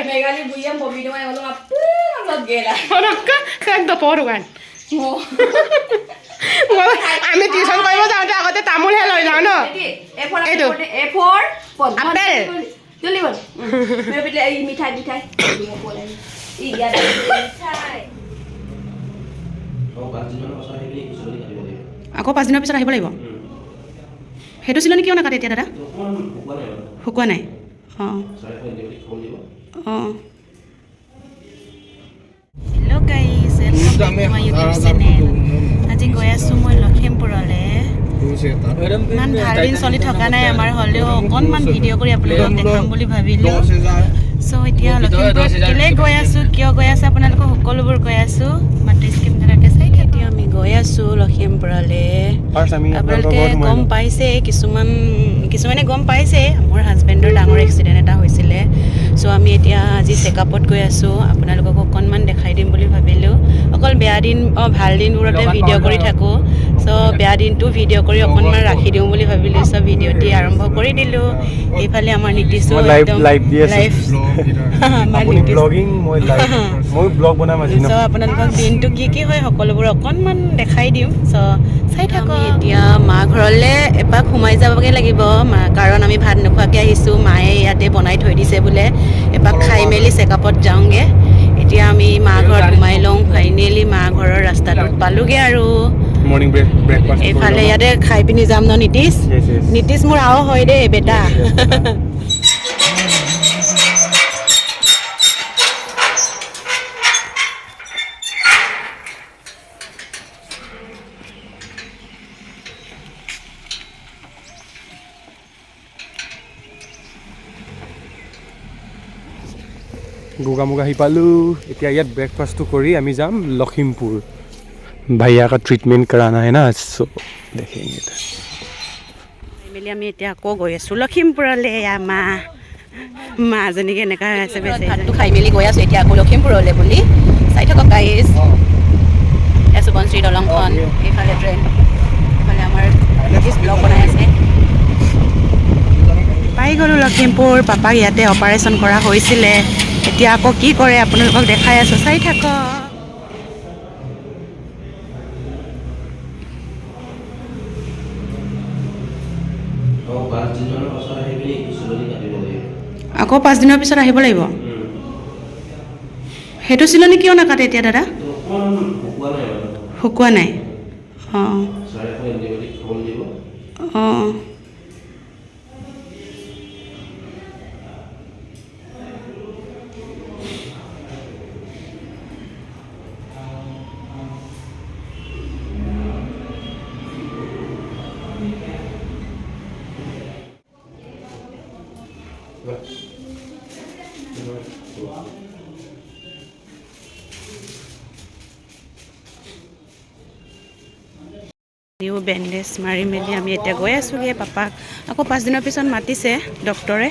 Megali buyam bobi do ay wala apot gela. Orokka ekdom porugan. আমি tuition কৰিব যাওঁতে আগতে তামোলহে লৈ যাওঁ ন এইটো A4 আপেল জলদি বল মেরে পিলে এই মিঠাই মিঠাই ই ইয়া মিঠাই আকৌ 5 দিনৰ পিছত আহিব লাগিব হেতু চিলনি কিয় নাকাটে এতিয়া দাদা শুকুৱা নাই hello' guys welcome to my YouTube channel আজি গৈ আছোঁ মই লখিমপুৰলৈ ইমান ভাল দিন চলি থকা নাই আমাৰ হ'লেও অকণমান ভিডিঅ' কৰি আপোনালোকক দেখাম বুলি ভাবিলোঁ চ' এতিয়া লখিমপুৰত কেলৈ গৈ আছোঁ কিয় গৈ আছোঁ আপোনালোকক সকলোবোৰ কৈ আছোঁ মাত্ৰ স্কিপ ধৰাকৈ চাই এতিয়া আমি গৈ আছোঁ লখিমপুৰলৈ আপোনালোকে গম পাইছে কিছুমানে গম পাইছে মোৰ হাজবেণ্ডৰ ডাঙৰ এক্সিডেণ্ট এটা হৈছিলে চ' আমি এতিয়া আজি চেকআপত গৈ আছোঁ আপোনালোকক অকণমান দেখাই দিম বুলি ভাবিলোঁ অকল বেয়া দিন ভাল দিনবোৰতে ভিডিঅ' কৰি থাকোঁ চ' বেয়া দিনটো ভিডিঅ' কৰি অকণমান ৰাখি দিওঁ বুলি ভাবিলোঁ চ' ভিডিঅ'টি আৰম্ভ কৰি দিলোঁ এইফালে আমাৰ নীতিশো চ' আপোনালোকক দিনটো কি হয় সকলোবোৰ অকণমান দেখাই দিম চ' চাই থাকোঁ এতিয়া মা ঘৰলৈ এপাক সোমাই যাবগৈ লাগিব কাৰণ আমি ভাত নোখোৱাকৈ আহিছোঁ মায়ে ইয়াতে বনাই থৈ দিছে বোলে এপাক খাই মেলি চেকআপত যাওঁগৈ এতিয়া আমি মা ঘৰত সোমাই লওঁ ফাইনেলি মা ঘৰৰ ৰাস্তাটোত পালোগৈ আৰু মৰ্নিং ব্ৰেকফাষ্ট এইফালে ইয়াতে খাই পিনি যাম ন নীতিশ মোৰ আও হয় দেই বেটা गोगामुगा आহি पालू এতিয়া ইয়াত ब्रेकफास्ट करी आमी जाम लखीमपुर भैया का ट्रीटमेंट कराना है ना सो देखेंगे মিলি আমি এতিয়া আকৌ গৈ আছোঁ লখিমপুৰলৈ মাজনী কেনেকুৱা আছে ভাতটো খাই মেলি গৈ আছোঁ এতিয়া আকৌ লখিমপুৰলৈ বুলি চাই থাকক গাইজ এয়া সুবনশ্ৰী দলংখন এইফালে ট্ৰেইন এইফালে আমাৰ নীতিশ ব্লগ বনাই আছে পাই গ'লোঁ লখিমপুৰ পাপাক ইয়াতে অপাৰেশ্যন কৰা হৈছিলে এতিয়া আকৌ কি কৰে আপোনালোকক দেখাই আছোঁ চাই থাকক আকৌ 5 দিনৰ পিছত আহিব লাগিব হেতু চিলনি কিয় নাকাটে এতিয়া দাদা শুকুৱা নাই অঁ বেণ্ডেজ মাৰি মেলি আমি এতিয়া গৈ আছোঁগৈ পাপাক আকৌ 5 দিনৰ পিছত মাতিছে ডক্টৰে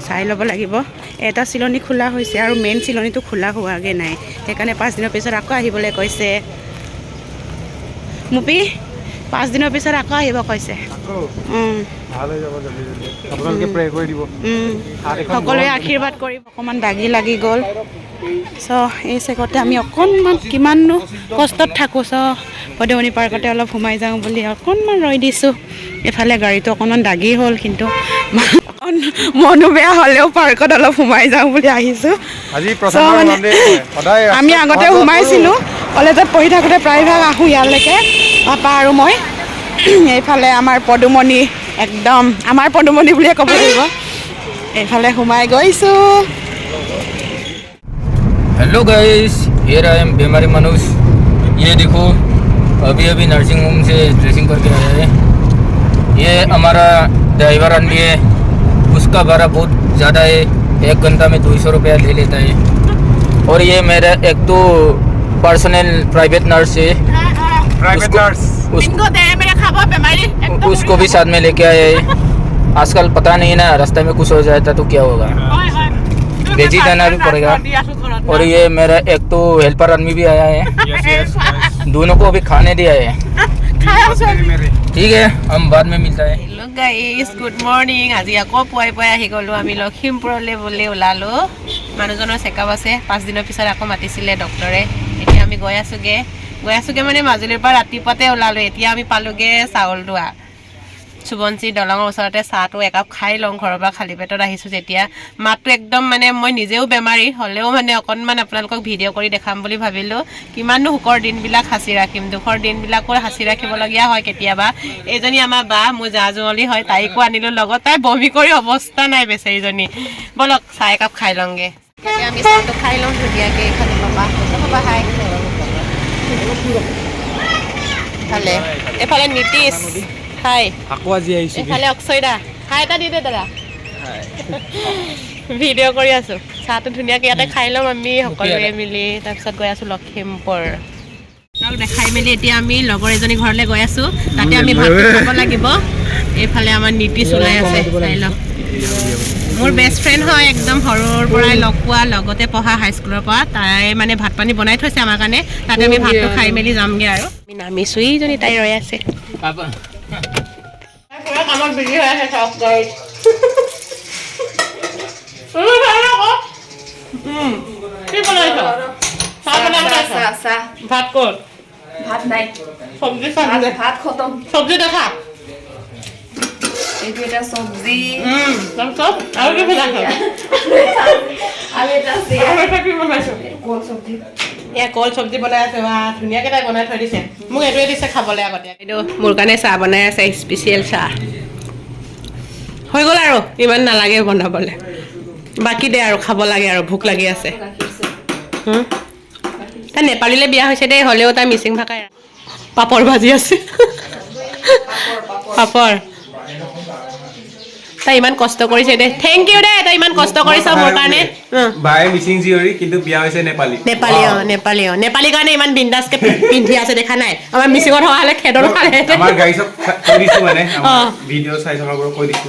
চাই ল'ব লাগিব এটা চিলনি খোলা হৈছে আৰু মেইন চিলনিটো খোলা হোৱাগৈ নাই সেইকাৰণে 5 দিনৰ পিছত আকৌ আহিবলৈ কৈছে মুপি 5 দিনৰ পিছত আকৌ আহিব কৈছে সকলোৱে আশীৰ্বাদ কৰিব অকণমান দাগি লাগি গ'ল চ' এই চেকতে আমি অকণমান কিমাননো কষ্টত থাকোঁ চ' পদুমণি পাৰ্কতে অলপ সোমাই যাওঁ বুলি অকণমান ৰৈ দিছোঁ এইফালে গাড়ীটো অকণমান দাগি হ'ল কিন্তু মনো বেয়া হ'লেও পাৰ্কত অলপ সোমাই যাওঁ বুলি আহিছোঁ আমি আগতে সোমাইছিলোঁ কলেজত পঢ়ি থাকোঁতে প্ৰায়ভাগ আহোঁ ইয়ালৈকে পাপা আৰু মই এইফালে আমাৰ পদুমণি একদম আমাৰ পদুমণি বুলিয়ে ক'ব লাগিব এইফালে সোমাই গৈছোঁ हेलो गाइस ये रहा है बीमारी मनुष्य ये देखो अभी नर्सिंग होम से ड्रेसिंग करके आया है ये हमारा ड्राइवर आदमी है उसका भाड़ा बहुत ज़्यादा है 1 घंटा में 200 रुपया ले लेता है और ये मेरा एक तो पर्सनल प्राइवेट नर्स है उसको भी साथ में लेके आया है आजकल पता नहीं ना रास्ते में कुछ हो जाता तो क्या होगा भेजी देना भी पड़ेगा और ये मेरा एक तो हेल्पर आदमी भी आया है दोनों को अभी खाने दिया है ठीक है हम बाद में मिलता है हेलो गाइस गुड मॉर्निंग আজি আকৌ পুৱাই পুৱাই আহি গ'লোঁ আমি লখিমপুৰলৈ বুলি ওলালোঁ মানুহজনৰ চেকআপ আছে 5 দিনৰ পিছত আকৌ মাতিছিলে ডক্টৰে এতিয়া আমি গৈ আছোগে মানে মাজুলীৰ পৰা ৰাতিপুৱাতে ওলালো এতিয়া আমি পালোগে চাউলদুৱা সুবনচি দলঙৰ ওচৰতে চাহটো একাপ খাই লওঁ ঘৰৰ পৰা খালী পেটত আহিছোঁ যেতিয়া মাতটো একদম মানে মই নিজেও বেমাৰী হ'লেও মানে অকণমান আপোনালোকক ভিডিঅ' কৰি দেখাম বুলি ভাবিলোঁ কিমাননো সুখৰ দিনবিলাক সাঁচি ৰাখিম দুখৰ দিনবিলাকো সাঁচি ৰাখিবলগীয়া হয় কেতিয়াবা এইজনী আমাৰ বা মোৰ জা জুৱলি হয় তাইকো আনিলোঁ লগত তাই বমি কৰি অৱস্থা নাই বেচেৰীজনী বলক চাহ একাপ খাই লওঁগে এতিয়া আমি চাহটো খাই লওঁ ধুনীয়াকৈ এইফালে পাপা হাই ভালে এইফালে নীতিশ হাই আকৌ আজি আহিছোঁ এইফালে অক্ষয়দা হাই এটা দি দে দাদা ভিডিঅ' কৰি আছোঁ চাহটো ধুনীয়াকৈ ইয়াতে খাই ল'ম আমি সকলোৱে মিলি তাৰপিছত গৈ আছোঁ লখিমপুৰ তাক দেখাই মেলি এতিয়া আমি লগৰ এজনী ঘৰলৈ গৈ আছোঁ তাতে আমি ভাতটো খাব লাগিব এইফালে আমাৰ নীতিশ ওলাই আছে চাই লওক মোৰ বেষ্ট ফ্ৰেণ্ড হয় একদম সৰুৰ পৰাই লগ পোৱা লগতে পঢ়া হাইস্কুলৰ পৰা তাই মানে ভাত পানী বনাই থৈছে আমাৰ কাৰণে তাতে আমি ভাতটো খাই মেলি যামগৈ আৰু আমি নামিছোঁ এইজনী তাই ৰৈ আছে কামত বিজি হৈ আছে চব গাড়ীত কি বনাইছ ভাত ক'ত ভাত নাই চব্জি ভাত খতম চব্জি দেখা এইটো এটা চব্জি তাৰপিছত আৰু কি বনাইছ আৰু এটা আছে কি বনাইছ কল চব্জি এয়া কল চব্জি বনাই আছে বা ধুনীয়াকৈ তাই বনাই থৈ দিছে মোক এইটোৱে দিছে খাবলৈ আগতে এইটো মোৰ কাৰণে চাহ বনাই আছে স্পেচিয়েল চাহ হৈ গ'ল আৰু ইমান নালাগে বনাবলৈ বাকী দে আৰু খাব লাগে আৰু ভোক লাগি আছে তাই নেপালীলৈ বিয়া হৈছে দেই হ'লেও তাই মিচিং ভাষাই পাপৰ ভাজি আছে পাপৰ তাই ইমান কষ্ট কৰিছে দে থেংক ইউ দে তাই ইমান কষ্ট কৰিছ মোৰ কাৰণে বায়ে মিচিং জীয়ৰী কিন্তু বিয়া হৈছে নেপালী নেপালী কাৰণে ইমান বিন্দাছকে পিন্ধি আছে দেখা নাই আমাৰ মিচিঙত হোৱা হ'লে খেদৰ খালে আমাৰ গাড়ী চব কৈ দিছো মানে ভিডিঅ' চাই থকাবোৰ কৈ দিছো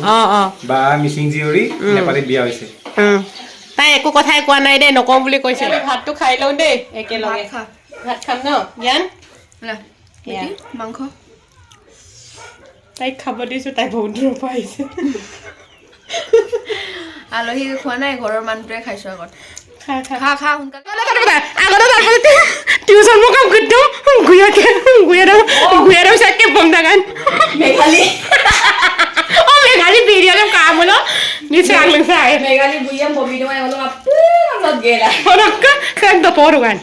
বা মিচিং জীয়ৰী নেপালীত বিয়া হৈছে তাই একো কথাই কোৱা নাই দেই নকওঁ বুলি কৈছে ভাতটো খাই লওঁ দেই একেলগে ভাত খাম ন জ্ঞান মাংস তাইক খাব দিছোঁ তাই বহুত দূৰৰ পৰা আহিছে আলহী খোৱা নাই ঘৰৰ মানুহটোৱে খাইছো আগত খা সোনকালে আগতে টিউচন মই কাম কৰি দিওঁ গুয়াৰ চাকে বম দাগান মেঘালী মেঘালী ভিডিঅ'লে কাম হলো নিচে আগলে চাই মেঘালী বুইয়াম বমি দমাই হলো অলপ গেলা একদম পঢ়োগান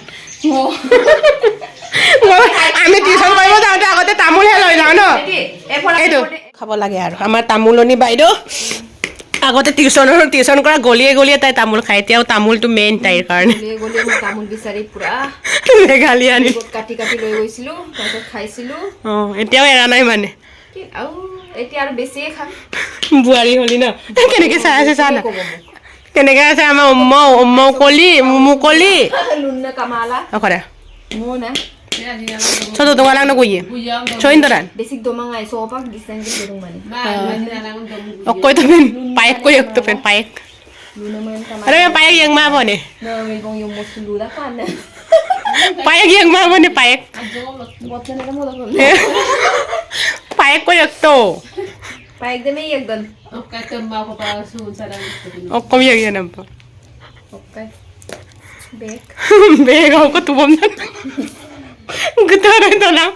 আমি টিউচন কৰিব যাওঁতে আগতে তামোলহে লৈ যাওঁ ন এইটো খাব লাগে আৰু আমাৰ তামোলনি বাইদেউ আগতে টিউচন কৰা গলিয়ে তাই তামোল খায় এতিয়াও তামোলটো মেইন তাইৰ কাৰণে তামোল বিচাৰি পুৰা মেঘালী আনি কাটি লৈ গৈছিলো তাৰপিছত খাইছিলো এতিয়াও এৰা নাই মানে আৰু এতিয়া আৰু বেছিয়ে খাম বোৱাৰী হলি ন কেনেকে চাই আছে চা না কেনেকে আছে আমাৰ মুকলি luna kamala অকৰা muna 저도 동아랑 나고예 저인들한 basic domangai so pak design ke dong mani 어거이 또면 바이크 거역 또면 바이크 luna man kamala 아래 바이크 yang ma 보네 no we gong yung mo lula kan 바이크 yang ma 보네 바이크 botna na mo da 바이크 거역 또 baik de me yagdan okay 어kom이 여기야 남봐 okay bek bek ako tubom na gitara ito lang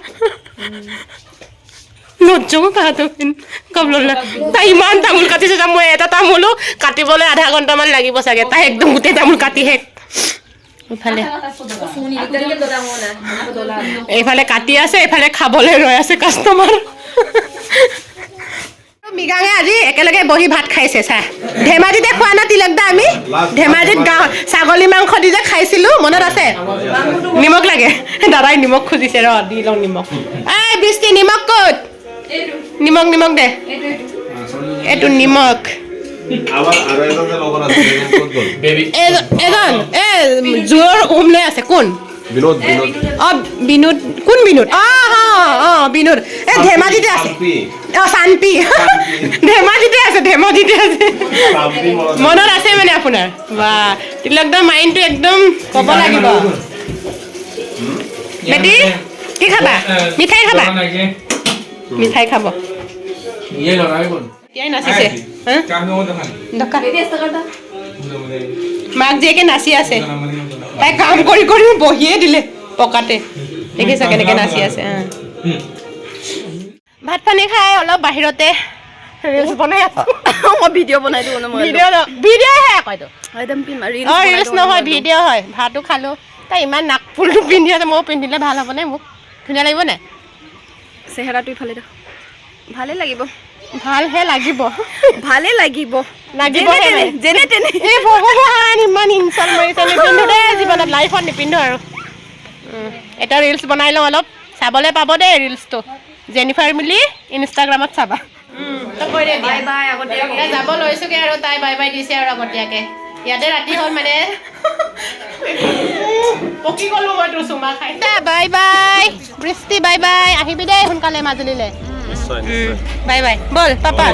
লজ্জাও পাহাতোন কবললা তাই ইমান তামোল কাটিছে যে মই এটা তামোলো কাটিবলৈ আধা ঘণ্টামান লাগিব চাগে তাই একদম গোটেই তামোল কাটি শেষ এইফালে কাটি আছে এইফালে খাবলৈ ৰৈ আছে কাষ্টমাৰ মিগাঙে আজি একেলগে বহি ভাত খাইছে চা ধেমাজিতে খোৱা না তিলকদা আমি ধেমাজিত গাঁও ছাগলী মাংস দি যে খাইছিলো মনত আছে নিমখ লাগে দাদাই নিমখ খুজিছে ৰ দি লওঁ নিমখ এই বৃষ্টি নিমখ ক'ত নিমখ দে এইটো নিমখ এজন জোৰ উমলে আছে কোন বিনোদ কোন বিনোদ বিনোদ এই ধেমাজিতে আছে শান্তি ধেমাজিতে আছে মনত আছে মানে আপোনাৰ বা তিলকদাৰ মাইণ্ডটো একদম ক'ব লাগিব বেটি কি খাবা মিঠাই খাবা মিঠাই খাব এতিয়াই নাচিছে মাক জীয়েকে নাচি আছে তাই কাম কৰি কৰি বহিয়ে দিলে পকাতে দেখিছা কেনেকে নাচি আছে ভাত পানী খাই অলপ বাহিৰতে ৰিলছ বনাই আছো মই ভিডিঅ' বনাই দিওঁ ন মই ভিডিঅ'হে আকৈতো একদম ৰিলছ নহয় ভিডিঅ' হয় ভাতো খালো তাই ইমান নাক ফুলটো পিন্ধি আছে ময়ো পিন্ধিলে ভাল হ'বনে মোক ধুনীয়া লাগিব নে চেহেৰাটো ইফালে দেখ ভালে লাগিব ভালহে লাগিব ভালে লাগিব যেনে তেনে এই ভগৱান ইমান ইনচাল্ট মাৰিছে নিপিন্ধো দেই জীৱনত লাইফত নিপিন্ধো আৰু এটা ৰিলছ বনাই লওঁ অলপ চাবলৈ পাব দেই ৰিলছটো জেনিফাৰ মিলি ইনষ্টাগ্ৰামত চাবা বাই বাই আগতীয়াকৈ যাব লৈছোগে আৰু তাই বাই বাই দিছে আৰু আগতীয়াকে ইয়াতে ৰাতি হ'ল মানে পকি গ'লো মই তোৰ চুমা খাই বাই বাই বৃষ্টি বাই বাই আহিবি দেই সোনকালে মাজুলীলৈ বাই বাই বল পাপা